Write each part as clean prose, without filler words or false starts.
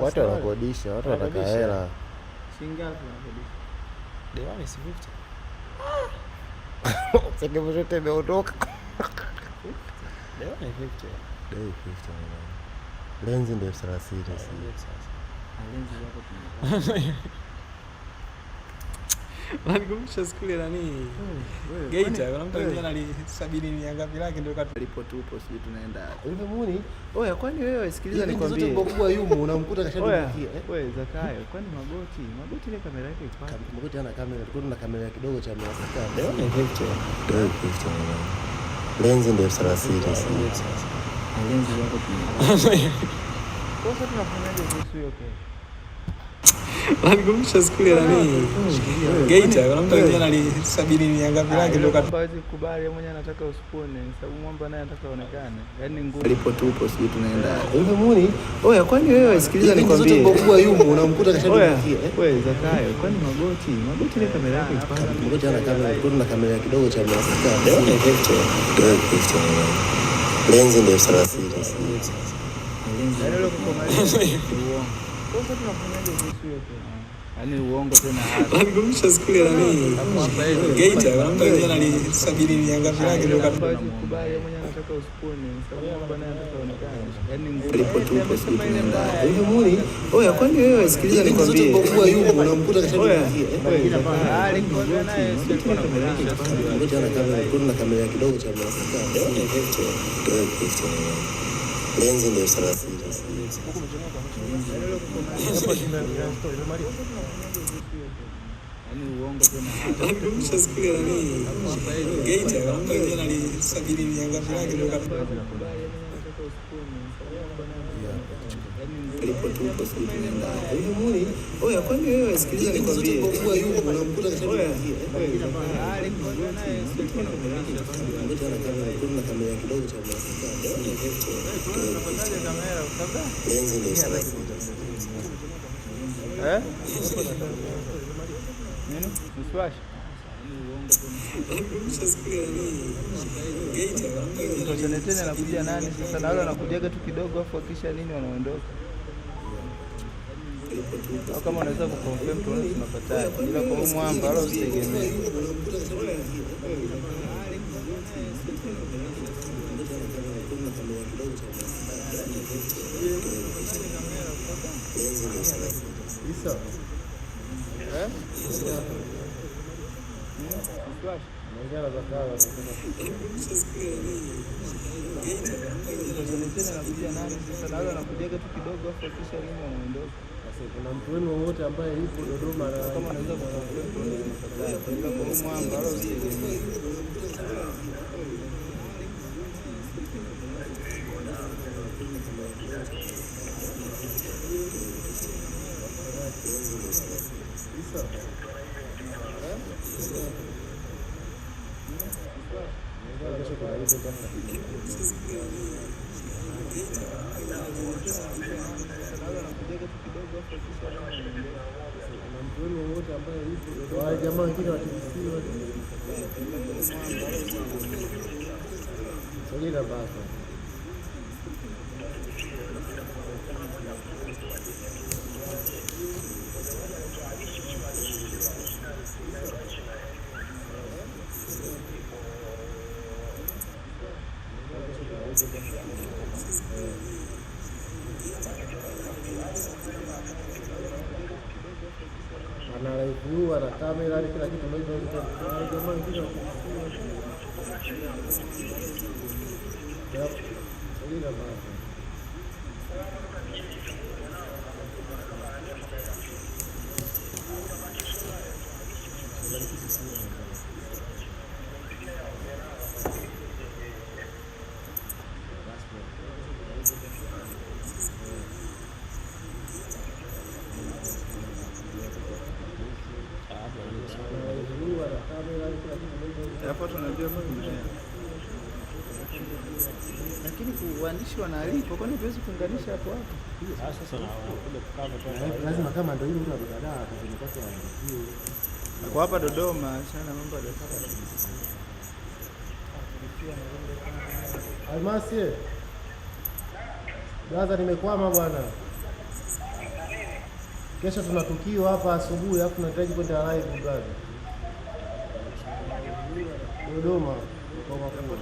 Watu wanakodisha, watu wanataka hela. Shilingi ngapi unakodisha? Dewani si 50. Sasa zote imeondoka. Dewani 50. Dewani 50. Lenzi ndio 30 sasa. Lenzi yako Wanikumbusha siku ile nani? Geita, kuna mtu alikuwa alisabini ni ngapi lake ndio kalipo tupo sisi tunaenda. Ulimwoni? Oya, kwani wewe sikiliza nikwambie. Mtoto mkubwa yumo unamkuta kashadukia. Wewe Zakayo, kwani Magoti ile kamera yake iko wapi? Magoti ana kamera, tulikuwa tuna kamera kidogo cha 600. Leo ni 50. Leo 50. Lenzi ndio 30 sasa. Lenzi yako pia. Kwa sababu tunafanyaje kuhusu hiyo kesho? Wanikumbusha siku ile nani? Geita, kuna mtu alikuwa alisabini ni ngapi lake ndio kubali mwenyewe anataka usipone, sababu mwamba naye anataka aonekane. Yaani ngumu. Alipo tupo sisi tunaenda. Ulimwoni? Oya, kwani wewe sikiliza nikwambie. Mtoto mkubwa yumo unamkuta kashadukia. Wewe Zakayo, kwani Magoti ile kamera yake iko wapi? Magoti ana kamera, tulikuwa tuna kamera kidogo cha 600. Leo ni 50. Leo 50. Lenzi ndio 30 sasa. Lenzi ndio kukomalisha. Kwa sababu tunafanyaje kuhusu hiyo tena? Yaani uongo tena hapa. Wanikumbusha siku ile nani? Geita, kuna mtu alikuwa alisabini ni ngapi lake ndio kubali mwenyewe anataka usipone, sababu mwamba naye anataka aonekane. Yaani ngumu. Alipo tupo sisi tunaenda. Ulimwoni? Oya, kwani wewe sikiliza nikwambie. Mtoto mkubwa yumo unamkuta kashadukia. Alikuwa naye sio kwa kamera yake. Magoti ana kamera, tulikuwa tuna kamera kidogo cha 600. Leo ni 50. Leo 50. Lenzi ndio 30 sasa. Yaani uongo tena hapa. Wanikumbusha siku ile nani? Geita, kuna mtu alikuwa alisabini ni ngapi lake ndio Alipo tupo sisi tunaenda. Ulimwoni? Oya, kwani wewe sikiliza nikwambie. Mtoto mkubwa yumo unamkuta kashadukia. Alikuwa naye sio kwa kamera yake. Magoti ana kamera, tulikuwa tuna kamera kidogo cha 600. Leo ni 50. Tunafanyaje kamera kabla? Lenzi ndio 30. Nini? Mswashi. Mtoto tena anakuja nani sasa, na wale wanakujaga tu kidogo afu akisha nini wanaondoka. Au kama unaweza kuconfirm tuone tunapata. Ila kwa huyu mwamba wala usitegemee. Isa. Naongea za kawa. Tena anakuja nani sasa, na wale wanakujaga tu kidogo afu akisha nini wanaondoka. Sasa kuna mtu wenu wote ambaye yupo Dodoma na kama anaweza kuconfirm tuone tunapata. Ila kwa huyu mwamba wala usitegemee. wale jamaa wengine watikisiwa sogea basi. Ana live ana kamera kila kitu ndio jamaa wengine yep. Sogea basi. Hapo tunajua lakini kuandishi wanalipo, kwani tuwezi kuunganisha hapo hapo? Sasa nakuja kukava tu. Lazima kama ndio hiyo ndio baadaye tunapata hiyo. Kwa hapa Dodoma sana mambo ya Almasi. Baraza nimekwama bwana. Kesho tuna tukio hapa asubuhi, alafu tunahitaji kwenda live brother. Dodoma kwa mafuta.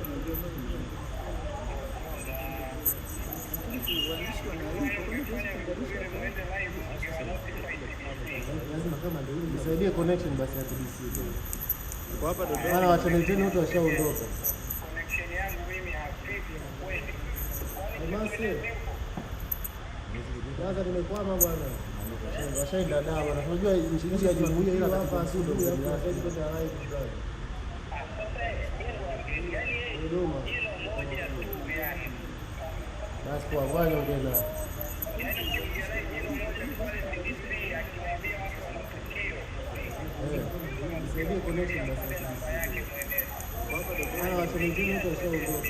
Lazima kama ndio nisaidie connection basi ya TBC. Kwa hapa Dodoma. Bana wa channel 10 wote washaondoka. Connection yangu mimi hafifu kweli. Almasi. Sasa nimekwama bwana. Washaenda dawa bwana. Unajua nchi ya jumuiya ila hapa asubuhi hapo tunahitaji kwenda live brother. Dodoma. Basi kwa bwana ongeza. Nisaidie connection basi. Bana watu wengine wote washaondoka.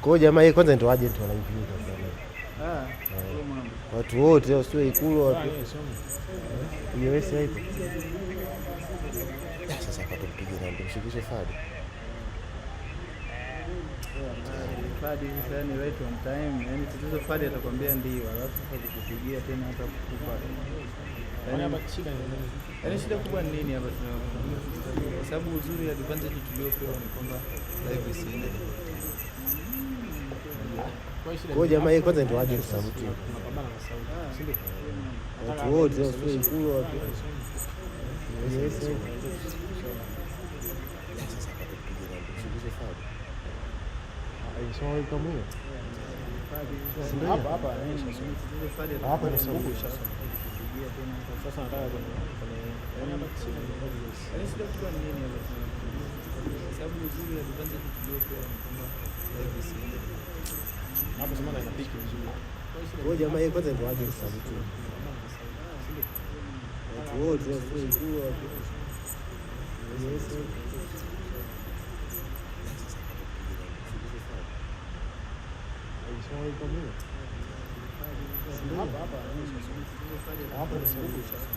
Kwa jamaa hii kwanza ndio agent wanaivuta sana. Watu wote wasio Ikulu watu. US hapo. Sasa kwa tupigie na mshikishe Fadi. Fadi sasa ni right on time. Yaani tatizo Fadi atakwambia ndio, alafu sasa kukupigia tena hata kukupa. Yaani shida kubwa ni nini hapa tunaona? Kwa sababu uzuri ya advantage tuliopewa ni kwamba live isiende. Kwa jamaa hii kwanza ndio agent sauti. Watu wote wasio Ikulu watu. US sasa kwa tupigie na mshikishe Fadi. Aisoe kama hiyo. Hapa hapa ni sababu Sasa nataka sababu uzuri ya advantage tuliopewa ni kwamba live isiende. hapo sema na inapiki vizuri. Kwa jamaa hii kwanza ndio agent sauti. Watu wote wasio Ikulu watu. US aisoe kama hiyo. Hapa ni sababu Sasa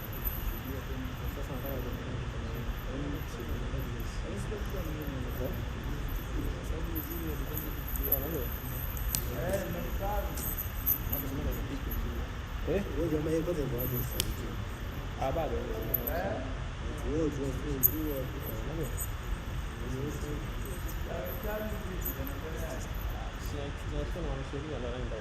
nataka kwa jamaa hii kwanza ndio agent sauti. bado Watu wote wasio Ikulu watu. tunasema wanasheria na nenda.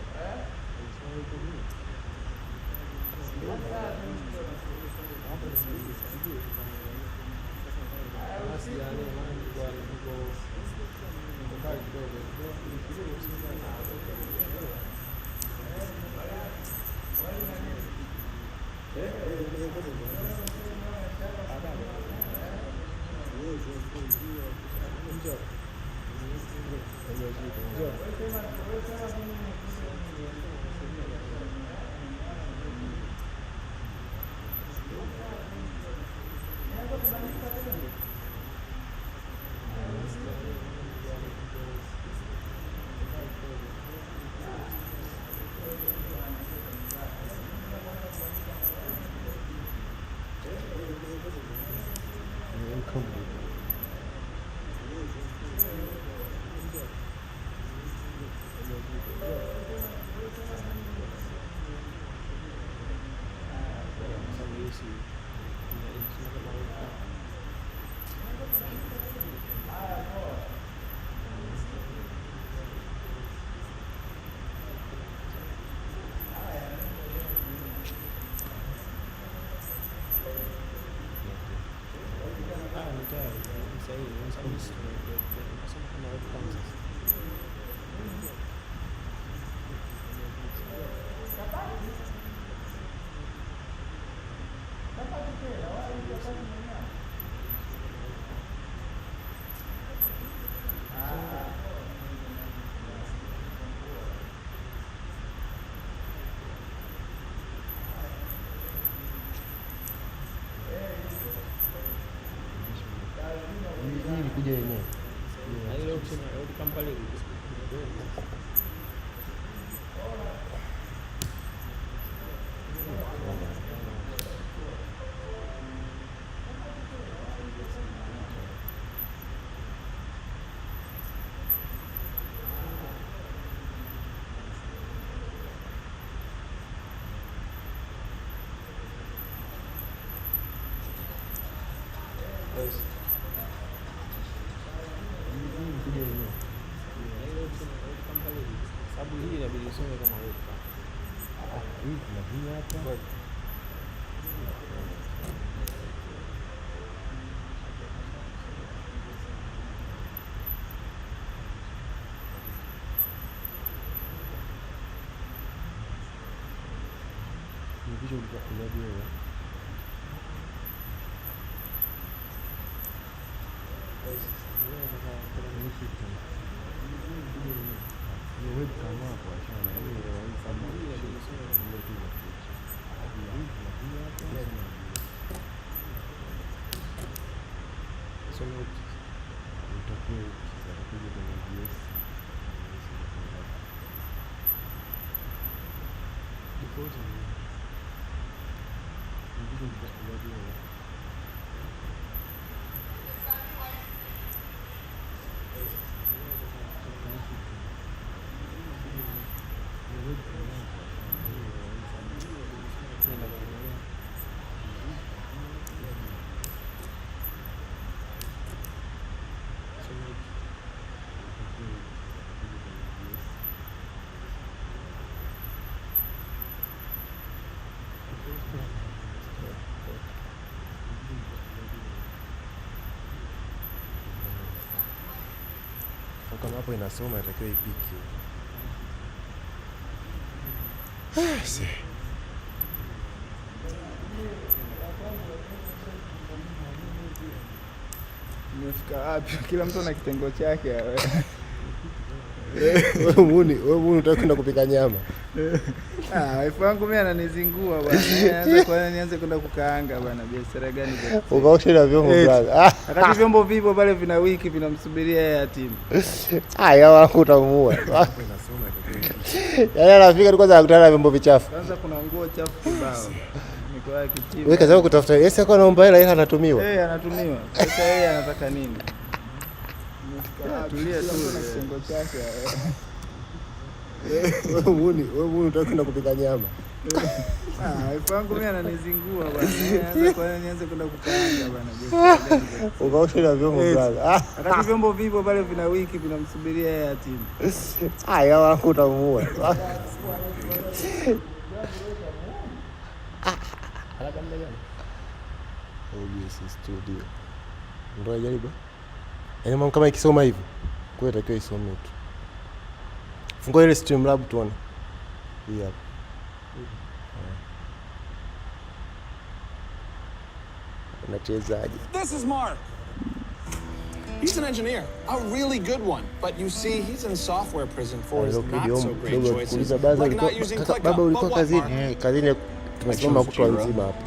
kuja yenyewe. Ile option ya kama pale sababu hii inabidi usome kama wewe. Hii kuna hii hapa. Ni vitu vya wewe. Kama hapo inasoma itakiwa ipiki. Nimefika wapi? Kila mtu ana kitengo chake. Wewe muni unataka kwenda kupika nyama. Wife wangu mimi ananizingua bwana. Kwa nini nianze kwenda kukaanga bwana? Biashara gani hiyo? Ukaosha na vyombo brother. Wakati vyombo vipo pale vina wiki vinamsubiria yeye atimu. Haya wako utamuua. Yaani anafika tu kwanza akutana na vyombo vichafu. Kwanza kuna nguo chafu kibao. Niko yake kitimu. Wewe kaza kutafuta. Yes ako anaomba hela anatumiwa. Anatumiwa. Sasa yeye anataka nini? Tulia tu na kitengo chake. Wewe muni unataka kwenda kupika nyama. Wife wangu mimi ananizingua bwana. Kwa nini nianze kwenda kukaanga bwana? Biashara gani hiyo? Ukaosha na vyombo brother. Wakati vyombo vipo pale vina wiki vinamsubiria yeye atimu. Haya wako utamuua. OBS studio. Ndio jaribu. Yaani mama kama ikisoma hivi. Kwa hiyo itakiwa isome tu. Fungua ile Streamlab tuone. Hii hapa. Unachezaje? This is Mark. He's an engineer, a really good one. But you see, he's in software prison for his not so great choices, like not using Kikao. Baba ulikuwa But what, kazini. Mark? Kazini tumesimama kutwa nzima hapa.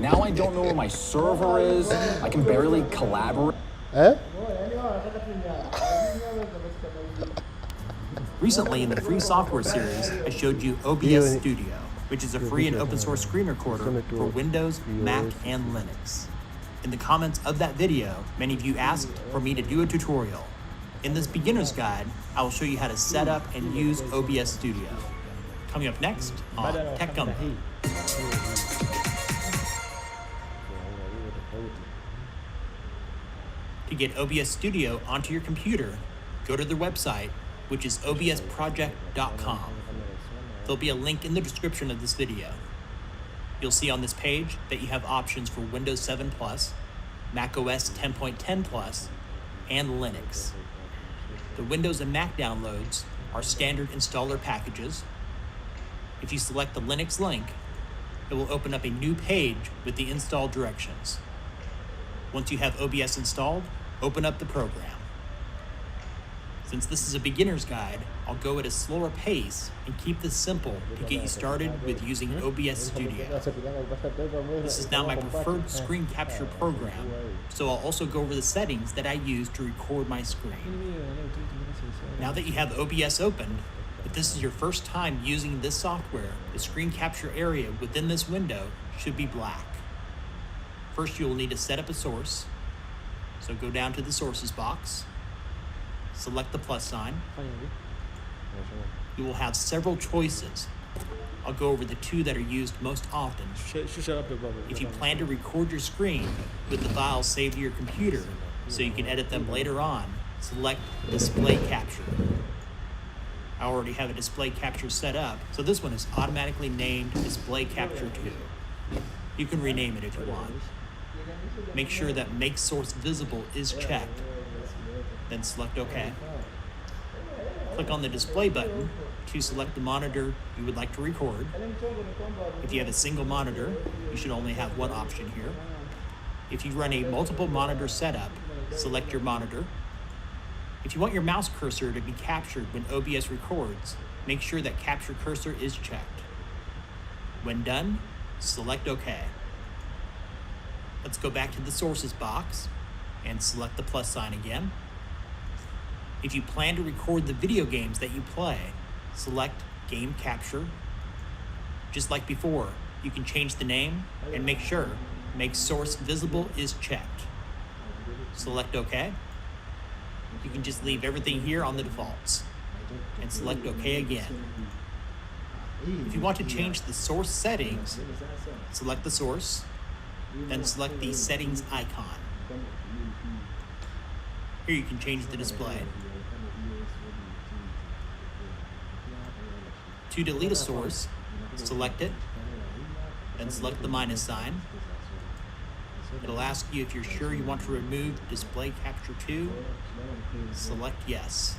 Now I don't know where my server is. I can barely collaborate. Recently in the free software series, I showed you OBS Studio, which is a free and open source screen recorder for Windows, Mac, and Linux. In the comments of that video, many of you asked for me to do a tutorial. In this beginner's guide, I will show you how to set up and use OBS Studio. Coming up next on Tech Gumbo. To get OBS Studio onto your computer, go to their website, which is obsproject.com. There'll be a link in the description of this video. You'll see on this page that you have options for Windows 7 Plus, Mac OS 10.10 Plus, and Linux. The Windows and Mac downloads are standard installer packages. If you select the Linux link, it will open up a new page with the install directions. Once you have OBS installed, open up the program. Since this is a beginner's guide, I'll go at a slower pace and keep this simple to get you started with using OBS Studio. This is now my preferred screen capture program, so I'll also go over the settings that I use to record my screen. Now that you have OBS opened, if this is your first time using this software, the screen capture area within this window should be black. First, you will need to set up a source, so go down to the sources box, select the plus sign. You will have several choices. I'll go over the two that are used most often. If you plan to record your screen with the files saved to your computer so you can edit them later on, select Display Capture. I already have a Display Capture set up, so this one is automatically named Display Capture 2. You can rename it if you want. Make sure that Make Source Visible is checked. Then select OK. Click on the display button to select the monitor you would like to record. If you have a single monitor, you should only have one option here. If you run a multiple monitor setup, select your monitor. If you want your mouse cursor to be captured when OBS records, make sure that Capture Cursor is checked. When done, select OK. Let's go back to the Sources box and select the plus sign again. If you plan to record the video games that you play, select Game Capture. Just like before, you can change the name and make sure Make Source Visible is checked. Select OK. You can just leave everything here on the defaults and select OK again. If you want to change the source settings, select the source, then select the settings icon. Here you can change the display. To delete a source, select it, then select the minus sign. It'll ask you if you're sure you want to remove Display Capture 2. Select yes.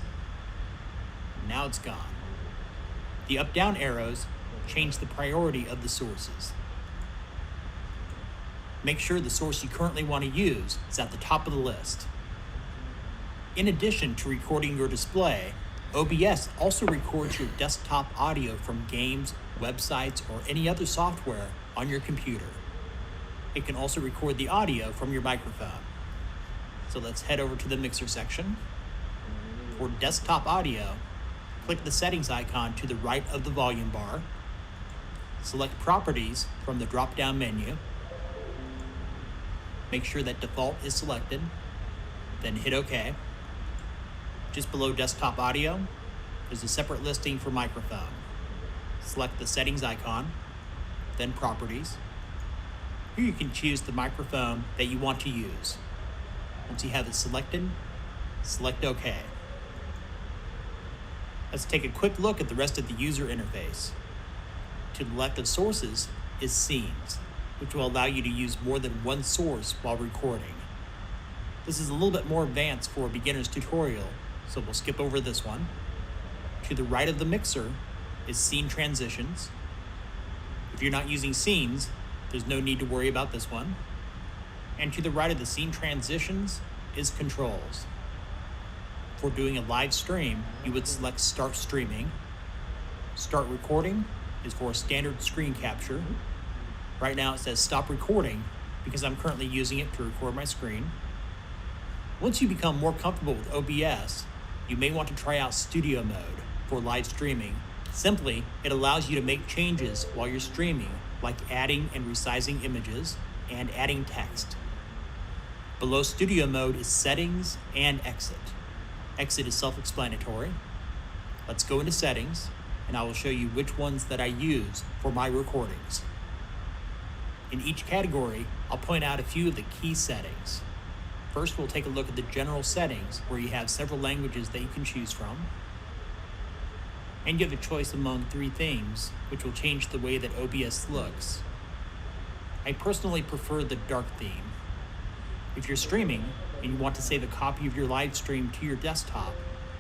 Now it's gone. The up-down arrows change the priority of the sources. Make sure the source you currently want to use is at the top of the list. In addition to recording your display, OBS also records your desktop audio from games, websites, or any other software on your computer. It can also record the audio from your microphone. So let's head over to the mixer section. For desktop audio, click the settings icon to the right of the volume bar. Select Properties from the drop-down menu. Make sure that Default is selected, then hit OK. Just below desktop audio, there's a separate listing for microphone. Select the settings icon, then Properties. Here you can choose the microphone that you want to use. Once you have it selected, select OK. Let's take a quick look at the rest of the user interface. To the left of sources is scenes, which will allow you to use more than one source while recording. This is a little bit more advanced for a beginner's tutorial, so we'll skip over this one. To the right of the mixer is scene transitions. If you're not using scenes, there's no need to worry about this one. And to the right of the scene transitions is controls. For doing a live stream, you would select Start Streaming. Start Recording is for a standard screen capture. Right now it says Stop Recording because I'm currently using it to record my screen. Once you become more comfortable with OBS, you may want to try out Studio Mode for live streaming. Simply, it allows you to make changes while you're streaming, like adding and resizing images and adding text. Below Studio Mode is Settings and Exit. Exit is self-explanatory. Let's go into Settings, and I will show you which ones that I use for my recordings. In each category, I'll point out a few of the key settings. First, we'll take a look at the general settings, where you have several languages that you can choose from. And you have a choice among 3 themes, which will change the way that OBS looks. I personally prefer the dark theme. If you're streaming and you want to save a copy of your live stream to your desktop,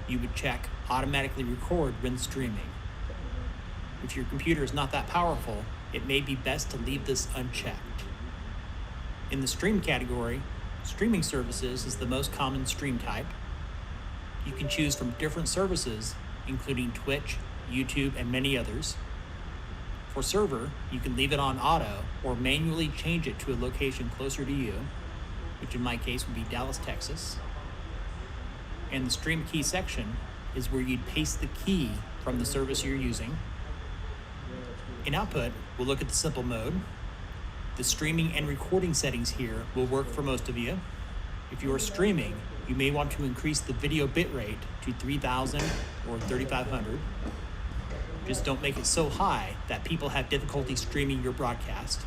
you would check Automatically Record when streaming. If your computer is not that powerful, it may be best to leave this unchecked. In the stream category, streaming services is the most common stream type. You can choose from different services, including Twitch, YouTube, and many others. For server, you can leave it on auto or manually change it to a location closer to you, which in my case would be Dallas, Texas. And the stream key section is where you'd paste the key from the service you're using. In output, we'll look at the simple mode. The streaming and recording settings here will work for most of you. If you are streaming, you may want to increase the video bitrate to 3000 or 3500. Just don't make it so high that people have difficulty streaming your broadcast.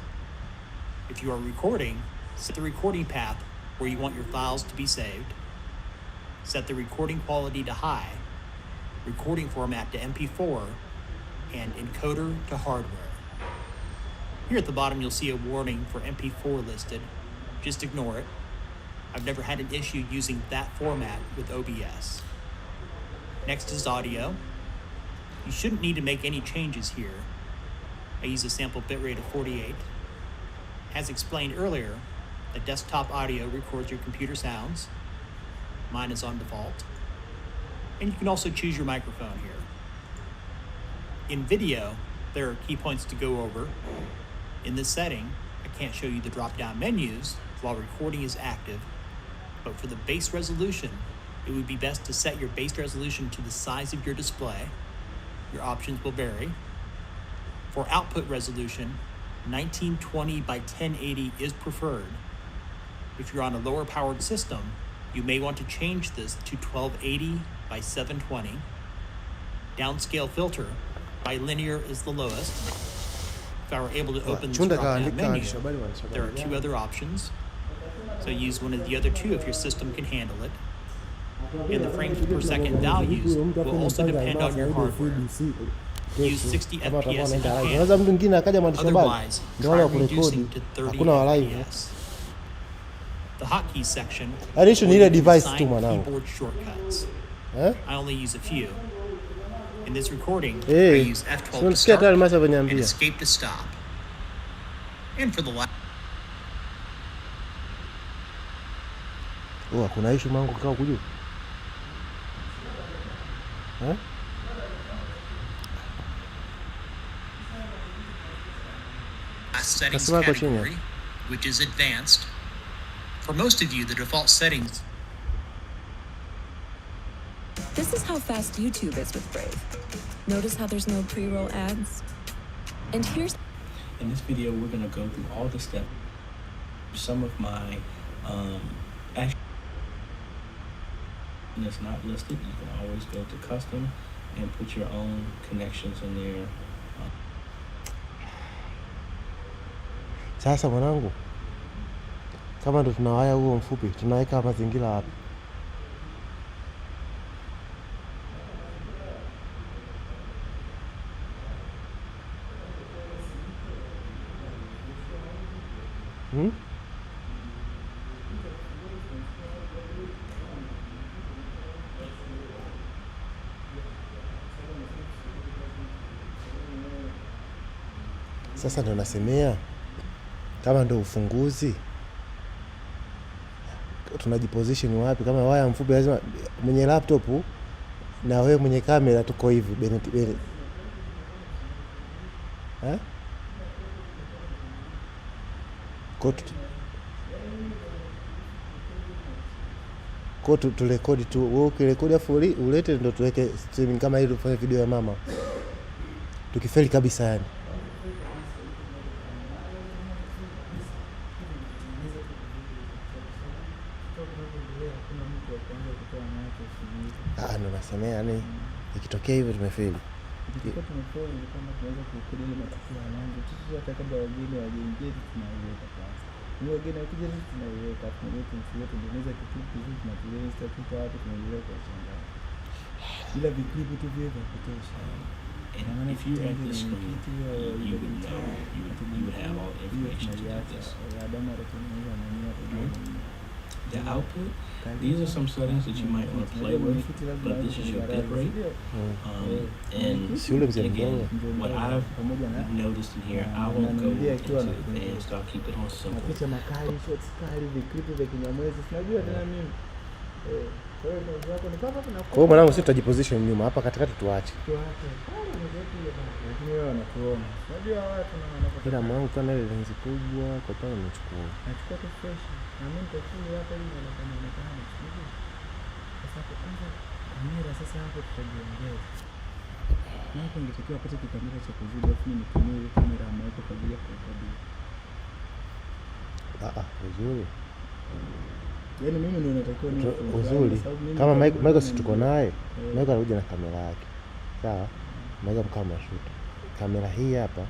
If you are recording, set the recording path where you want your files to be saved. Set the recording quality to high, recording format to MP4, and encoder to hardware. Here at the bottom, you'll see a warning for MP4 listed. Just ignore it. I've never had an issue using that format with OBS. Next is audio. You shouldn't need to make any changes here. I use a sample bitrate of 48. As explained earlier, the desktop audio records your computer sounds. Mine is on default. And you can also choose your microphone here. In video, there are key points to go over. In this setting, I can't show you the drop-down menus while recording is active, but for the base resolution, it would be best to set your base resolution to the size of your display. Your options will vary. For output resolution, 1920 by 1080 is preferred. If you're on a lower powered system, you may want to change this to 1280 by 720. Downscale filter by linear is the lowest. If I were able to open this drop-down menu, there are two other options. So use one of the other two if your system can handle it. And the frames per second values will also depend on your hardware. Use 60 FPS if you can. Otherwise, try reducing to 30 FPS. The hotkeys section will assign keyboard shortcuts. I only use a few. In this recording, I use F12 to start and escape to stop. And for the last... kuna issue mangu kikao kujua. Settings category, which is advanced. For most of you, the default settings. This is how fast YouTube is with Brave. Notice how there's no pre-roll ads? And here's... In this video, we're going to go through all the steps. Some of my action that's not listed. You can always go to custom and put your own connections in there. Sasa mwanangu, kama ndo tunawaya huo mfupi, tunaweka mazingira hapa. Sasa ndo nasemea kama ndo ufunguzi tunajiposition wapi? Kama waya mfupi lazima mwenye laptop na wewe mwenye kamera tuko hivi Bennett. Kwa turekodi tu, wewe ukirekodi afu ulete ndo tuweke streaming kama hili tufanye video ya mama. Tukifeli kabisa yani. Ndo nasemea yani ikitokea hivyo tumefeli. Ikitokea tumefeli ni kama tunaweza kurekodi ile matukio ya mwanzo. Sisi hata kabla wageni wajaingia tunaiweka kwanza. Ni wageni wakija tunaiweka, tunaweka mfumo tunaweza kitu kizuri tunatulia Instagram hapo tunaendelea kwa changa. Ila viklipu tu vile vya kutosha. And if you had this screen, you would know, you would have all the information to do this. The output, these are some settings that you might want to play with, but this is your bit rate. And again, what I've noticed in here, I won't go into advanced, I'll keep it on simple. Kwa hiyo ndio wako ni papa na Kwa hiyo mwanangu, sisi tutajiposition nyuma hapa katikati, tuache. Lakini wao wanatuona. Unajua watu na wanapata. Ila mwanangu kana ile lenzi kubwa kwa pale nimechukua. Nachukua tu fresh. Na mimi nitakuwa hapa hivi inaonekana. Sasa kwanza kamera sasa hapo tutajiongeza. Hapo ingetakiwa apate kikamera cha kuzuia afu nitumie ile kamera ambayo kwa ajili ya kurekodi. Uzuri. Yaani mimi ndio natakiwa ni uzuri. Kama Michael si tuko naye, Michael anakuja na kamera yake. Sawa? Michael kama shoot. Kamera hii hapa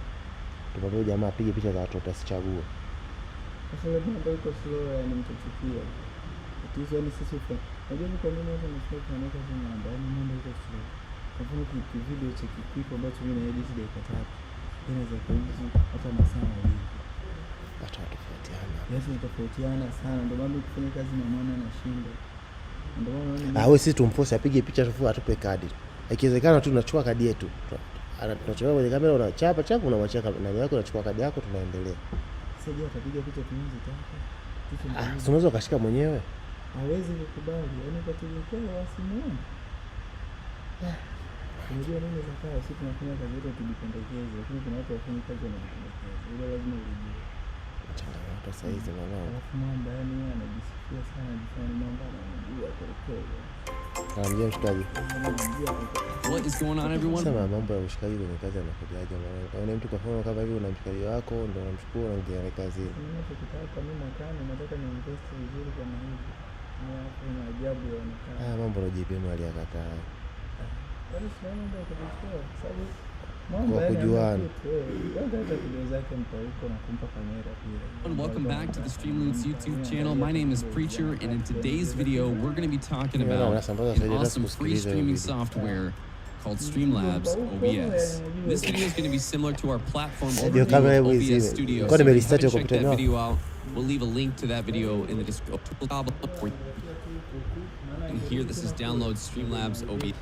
tupambie jamaa apige picha za watoto asichague. Sasa labda ndio iko slow, yani mtachukia. Tatizo ni sisi kwa. Unajua kwa nini watu wanasema tunaweka hizo namba, yani mambo iko slow. Kwa mfano kwa video cha kipipo ambacho mimi na edit dakika 3. Inaweza kuishi hata masaa mawili. Watu tofautiana. Yes, tofautiana sana. Ndio maana ukifanya kazi na mwana anashinda. Ndio maana wewe sisi tumforce apige picha tu atupe kadi. Ikiwezekana tu tunachukua kadi yetu. Tunachukua kwenye kamera, unachapa chapa, unamwachia nani yako, unachukua kadi yako, tunaendelea. Sasa je, atapiga picha tuanze taka? Unaweza ukashika mwenyewe. Hawezi kukubali. Yaani kwa tulikuwa wasimuone. Unajua nini zakaa, sisi tunafanya kazi yetu tujipendekeze, lakini kuna watu wafanya kazi wanajipendekeza. Ile lazima ulijue. Changamoto saa hizi mwanangu. Alafu mambo yani anajisikia sana, anajifanya mambo anajua kurekodi. Anamjia mshikaji. What is going on everyone? Sema mambo ya mshikaji kwenye kazi anakujaje mwanangu. Kwa mtu kwa mfano kama hivi una mshikaji wako ndio unamchukua unaingia kazi. Mimi nataka mimi mwakani nataka ni invest vizuri kama hivi. Na ajabu yaonekana. Mambo ya JPM aliyakataa. Bali sio mambo ya kujisikia sababu welcome back to the Streamloots YouTube channel. My name is Preacher, and in today's video, we're going to be talking about an awesome free streaming software called Streamlabs OBS. This video is going to be similar to our platform overview of OBS Studio. So if you haven't checked that video out, we'll leave a link to that video in the description. And here, this is download Streamlabs OBS.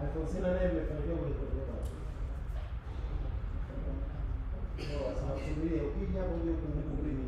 Alfonsina naye imefanikiwa kulipotoka. Unasubiria ukija hapo ndio kumbini.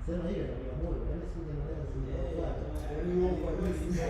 Sema hiyo ya moyo, yani siku zinaendelea zinafuata. Yaani wao kwa jinsi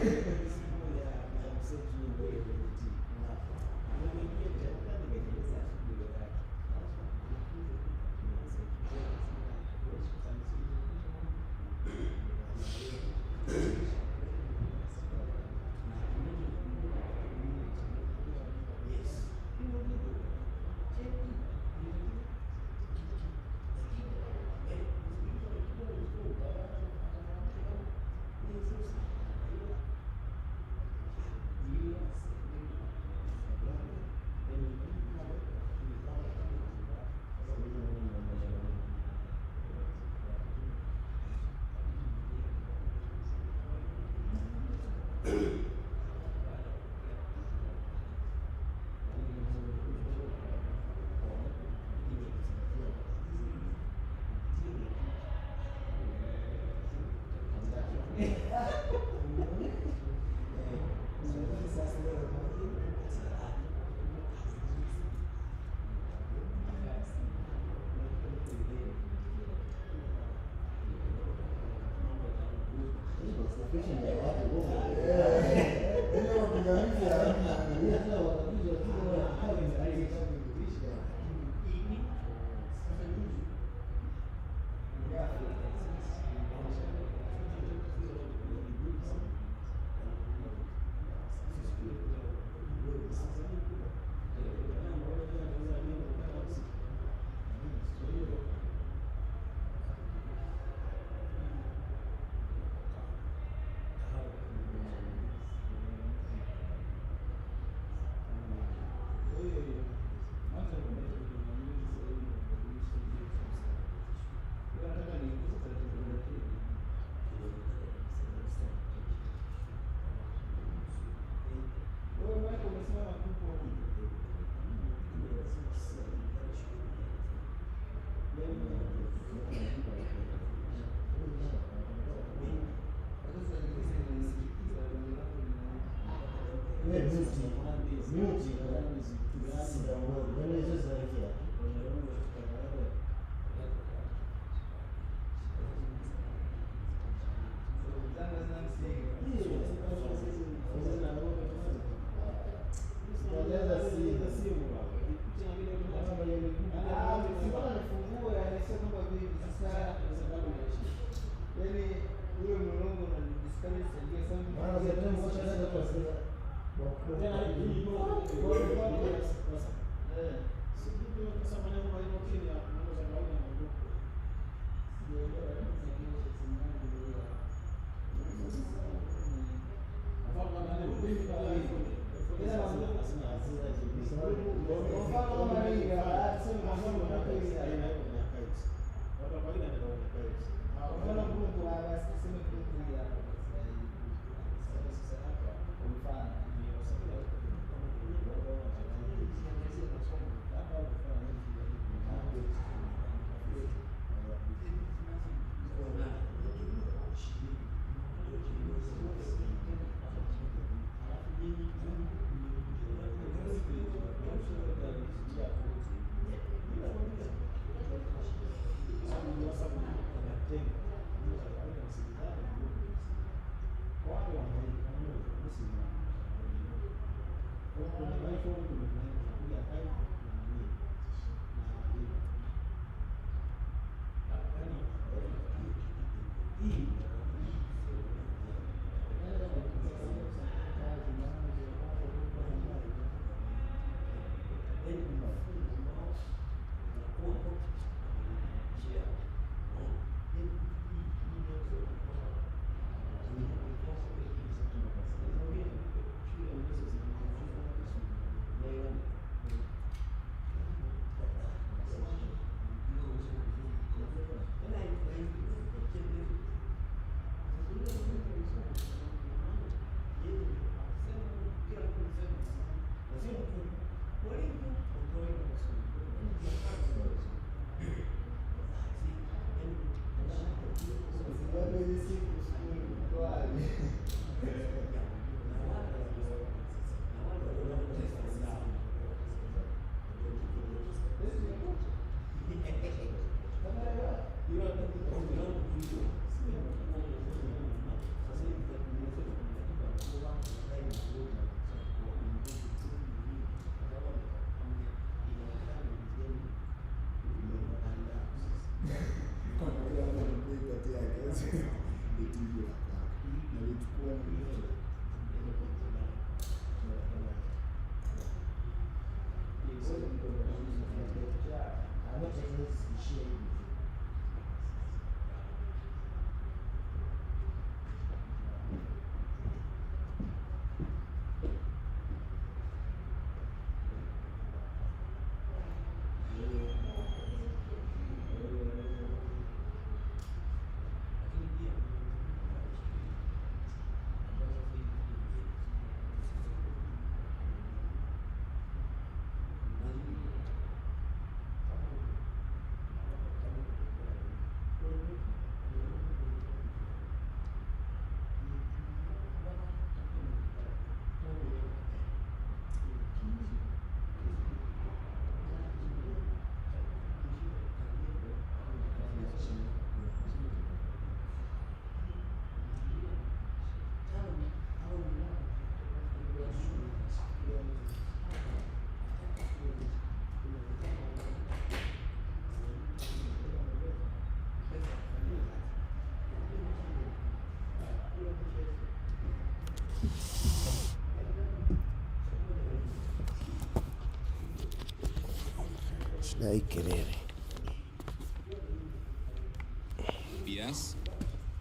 Yes.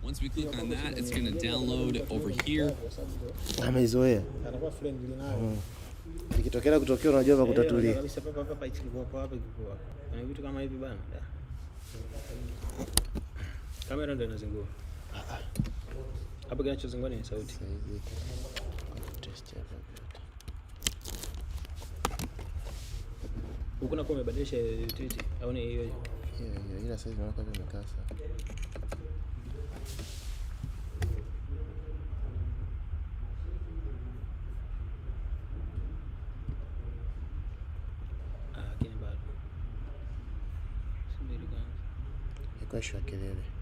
Once we click on that, it's going to download over here. Amezoea. Ikitokea kutokea unajua kutatulia. Kabisa hapa ichilikuwa hapa ikikuwa. Kuna vitu kama hivi bana. Kamera ndio inazungua. Hapa kinachozungua ni sauti. Test hapa. Huko na kwa umebadilisha tweet au ni hiyo? ila sasa naona kama imekaa sawa. Kwa kelele.